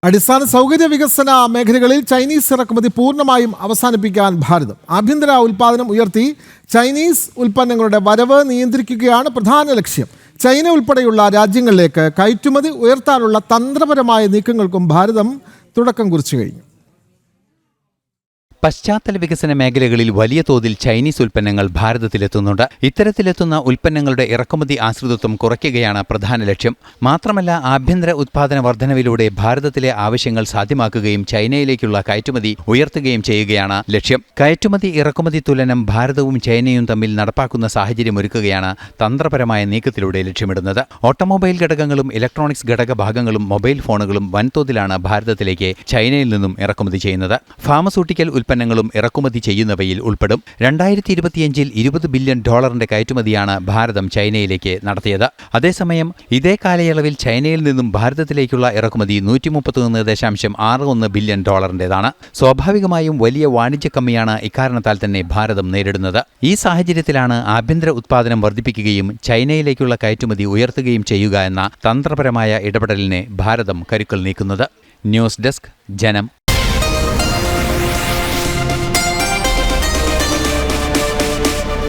അടിസ്ഥാന സൗകര്യ വികസന മേഖലകളിൽ ചൈനീസ് ഇറക്കുമതി പൂർണ്ണമായും അവസാനിപ്പിക്കാൻ ഭാരതം. ആഭ്യന്തര ഉൽപ്പാദനം ഉയർത്തി ചൈനീസ് ഉൽപ്പന്നങ്ങളുടെ വരവ് നിയന്ത്രിക്കുകയാണ് പ്രധാന ലക്ഷ്യം. ചൈന ഉൾപ്പെടെയുള്ള രാജ്യങ്ങളിലേക്ക് കയറ്റുമതി ഉയർത്താനുള്ള തന്ത്രപരമായ നീക്കങ്ങൾക്കും ഭാരതം തുടക്കം കുറിച്ചു കഴിഞ്ഞു. പശ്ചാത്തല വികസന മേഖലകളിൽ വലിയ തോതിൽ ചൈനീസ് ഉൽപ്പന്നങ്ങൾ ഭാരതത്തിലെത്തുന്നുണ്ട്. ഇത്തരത്തിലെത്തുന്ന ഉൽപ്പന്നങ്ങളുടെ ഇറക്കുമതി ആശ്രിതത്വം കുറയ്ക്കുകയാണ് പ്രധാന ലക്ഷ്യം. മാത്രമല്ല, ആഭ്യന്തര ഉത്പാദന വർധനവിലൂടെ ഭാരതത്തിലെ ആവശ്യങ്ങൾ സാധ്യമാക്കുകയും ചൈനയിലേക്കുള്ള കയറ്റുമതി ഉയർത്തുകയും ചെയ്യുകയാണ് ലക്ഷ്യം. കയറ്റുമതി ഇറക്കുമതി തുലനം ഭാരതവും ചൈനയും തമ്മിൽ നടപ്പാക്കുന്ന സാഹചര്യമൊരുക്കുകയാണ് തന്ത്രപരമായ നീക്കത്തിലൂടെ ലക്ഷ്യമിടുന്നത്. ഓട്ടോമൊബൈൽ ഘടകങ്ങളും ഇലക്ട്രോണിക്സ് ഘടക ഭാഗങ്ങളും മൊബൈൽ ഫോണുകളും വൻതോതിലാണ് ഭാരതത്തിലേക്ക് ചൈനയിൽ നിന്നും ഇറക്കുമതി ചെയ്യുന്നത്. ഫാർമസ്യൂട്ടിക്കൽ ഉൽപ്പന്നങ്ങളും ഇറക്കുമതി ചെയ്യുന്നവയിൽ ഉൾപ്പെടും. 2025-ൽ $20 ബില്യൺ കയറ്റുമതിയാണ് ഭാരതം ചൈനയിലേക്ക് നടത്തിയത്. അതേസമയം ഇതേ കാലയളവിൽ ചൈനയിൽ നിന്നും ഭാരതത്തിലേക്കുള്ള ഇറക്കുമതി $131.61 ബില്യൺ. സ്വാഭാവികമായും വലിയ വാണിജ്യ കമ്മിയാണ് ഇക്കാരണത്താൽ തന്നെ ഭാരതം നേരിടുന്നത്. ഈ സാഹചര്യത്തിലാണ് ആഭ്യന്തര ഉത്പാദനം വർദ്ധിപ്പിക്കുകയും ചൈനയിലേക്കുള്ള കയറ്റുമതി ഉയർത്തുകയും ചെയ്യുക എന്ന തന്ത്രപരമായ ഇടപെടലിനെ ഭാരതം കരുക്കൾ നീക്കുന്നത്. ന്യൂസ് ഡെസ്ക്, ജനം.